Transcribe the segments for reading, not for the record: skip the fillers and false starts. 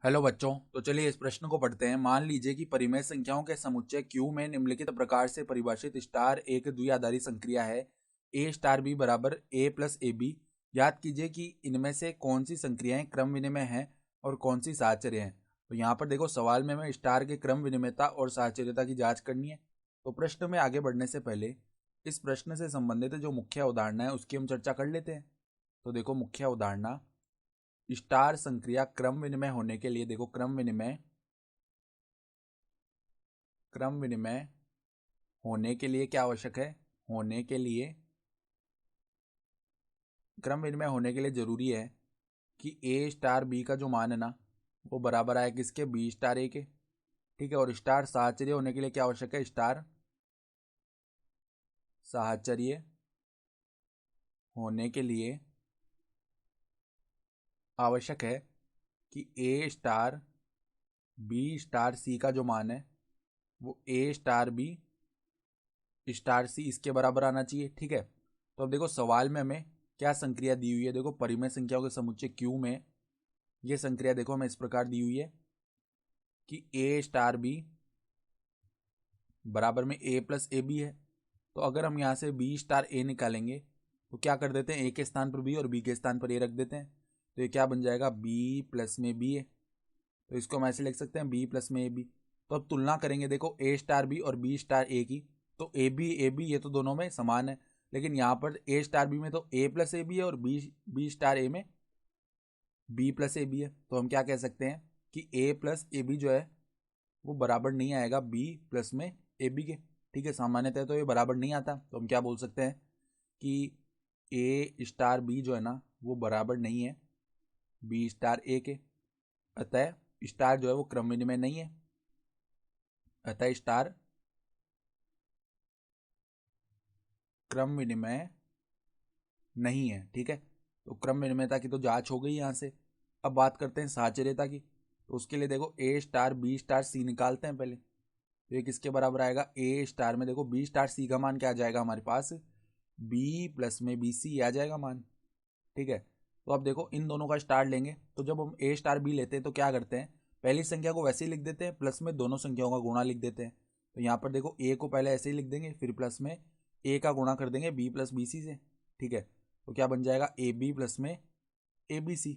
Hello बच्चों, तो चलिए इस प्रश्न को पढ़ते हैं। मान लीजिए कि परिमेय संख्याओं के समुच्चय Q में निम्नलिखित प्रकार से परिभाषित स्टार एक द्विआधारी संक्रिया है A स्टार B बराबर A प्लस ए बी। याद कीजिए कि इनमें से कौन सी संक्रियाएं क्रम विनिमय हैं और कौन सी साहचर्य हैं। तो यहाँ पर देखो, सवाल में हमें स्टार के क्रम विनिमयता और साहचर्यता की जांच करनी है। तो प्रश्न में आगे बढ़ने से पहले इस प्रश्न से संबंधित जो मुख्य अवधारणा है उसकी हम चर्चा कर लेते हैं। तो देखो, मुख्य अवधारणा, स्टार संक्रिया क्रम विनिमय होने के लिए, देखो क्रम विनिमय होने के लिए क्या आवश्यक है। क्रम विनिमय होने के लिए जरूरी है कि ए स्टार बी का जो मान है ना, वो बराबर आए किसके, बी स्टार ए के। ठीक है। और स्टार साहचर्य होने के लिए क्या आवश्यक है, स्टार साहचर्य होने के लिए आवश्यक है कि ए स्टार बी स्टार सी का जो मान है वो ए स्टार बी स्टार सी इसके बराबर आना चाहिए। ठीक है। तो अब देखो, सवाल में हमें क्या संक्रिया दी हुई है। देखो, परिमेय संख्याओं के समुच्चय Q में ये संक्रिया देखो हमें इस प्रकार दी हुई है कि A स्टार B बराबर में A प्लस ए बी है। तो अगर हम यहाँ से B स्टार A निकालेंगे तो क्या कर देते हैं, A के स्थान पर B और B के स्थान पर A रख देते हैं। तो ये क्या बन जाएगा, B प्लस में B है। तो इसको हम ऐसे लिख सकते हैं, B प्लस में ए बी। तो अब तुलना करेंगे देखो A स्टार B और B स्टार A की। तो ए बी ये तो दोनों में समान है, लेकिन यहाँ पर A स्टार B में तो A प्लस ए बी है और बी स्टार A में B प्लस ए बी है। तो हम क्या कह सकते हैं कि A प्लस ए बी जो है वो बराबर नहीं आएगा B प्लस में ए बी के। ठीक है। सामान्यतः तो ये बराबर नहीं आता, तो हम क्या बोल सकते हैं कि A स्टार B जो है ना वो बराबर नहीं है B स्टार A के। अतः स्टार जो है वो क्रम विनिमय नहीं है। अतः स्टार क्रम विनिमय नहीं है। ठीक है। तो क्रम विनिमयता की तो जांच हो गई यहाँ से। अब बात करते हैं साहचर्यता की। तो उसके लिए देखो, A star B star C निकालते हैं पहले। तो ये किसके बराबर आएगा, A स्टार में देखो B स्टार C का मान क्या आ जाएगा हमारे पास, B प्लस में बी सी आ जाएगा मान। ठीक है। तो अब देखो, इन दोनों का स्टार लेंगे तो जब हम A स्टार B लेते हैं तो क्या करते हैं, पहली संख्या को वैसे ही लिख देते हैं, प्लस में दोनों संख्याओं का गुणा लिख देते हैं। तो यहाँ पर देखो, A को पहले ऐसे ही लिख देंगे, फिर प्लस में A का गुणा कर देंगे B प्लस बी सी से। ठीक है। तो क्या बन जाएगा, ए बी प्लस में ए बी सी,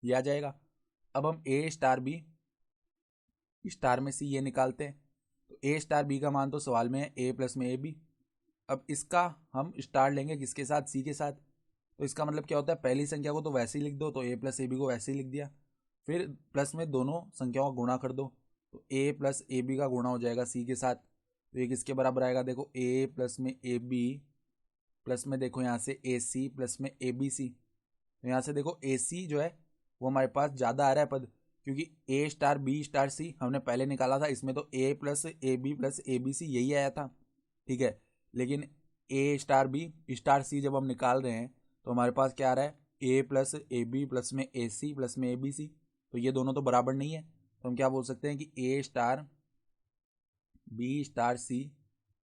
ये आ जाएगा। अब हम A स्टार B स्टार में C ये निकालते हैं। तो A स्टार B का मान तो सवाल में है A प्लस में ए बी। अब इसका हम स्टार लेंगे किसके साथ, C के साथ। तो इसका मतलब क्या होता है, पहली संख्या को तो वैसे ही लिख दो, तो A प्लस ए बी को वैसे ही लिख दिया, फिर प्लस में दोनों संख्याओं का गुणा कर दो। तो A प्लस ए बी का गुणा हो जाएगा C के साथ। तो ये किसके बराबर आएगा, देखो A प्लस में ए बी प्लस में देखो यहाँ से ए सी प्लस में ए बी सी। तो यहाँ से देखो ए सी जो है वो हमारे पास ज़्यादा आ रहा है पद, क्योंकि A star B star C हमने पहले निकाला था, इसमें तो A plus A B plus A B C यही आया था। ठीक है। लेकिन A star B star C जब हम निकाल रहे हैं तो हमारे पास क्या आ रहा है, A plus A B plus में ए सी प्लस में ए बी सी। तो ये दोनों तो बराबर नहीं है। तो हम क्या बोल सकते हैं कि A star B star C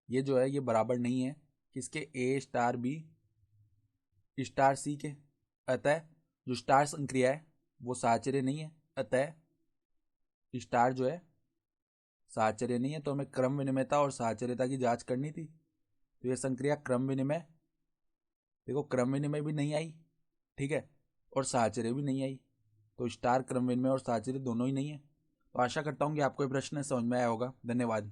ये जो है ये बराबर नहीं है किसके, A star B star C के। अतः जो स्टार संक्रिया है वो साहचर्य नहीं है। अतः स्टार जो है साहचर्य नहीं है। तो हमें क्रम विनिमयता और साहचर्यता की जांच करनी थी। तो ये संक्रिया क्रम विनिमय, देखो क्रम विनिमय भी नहीं आई। ठीक है। और साहचर्य भी नहीं आई। तो स्टार क्रम विनिमय और साहचर्य दोनों ही नहीं है। तो आशा करता हूँ कि आपको ये प्रश्न समझ में आया होगा। धन्यवाद।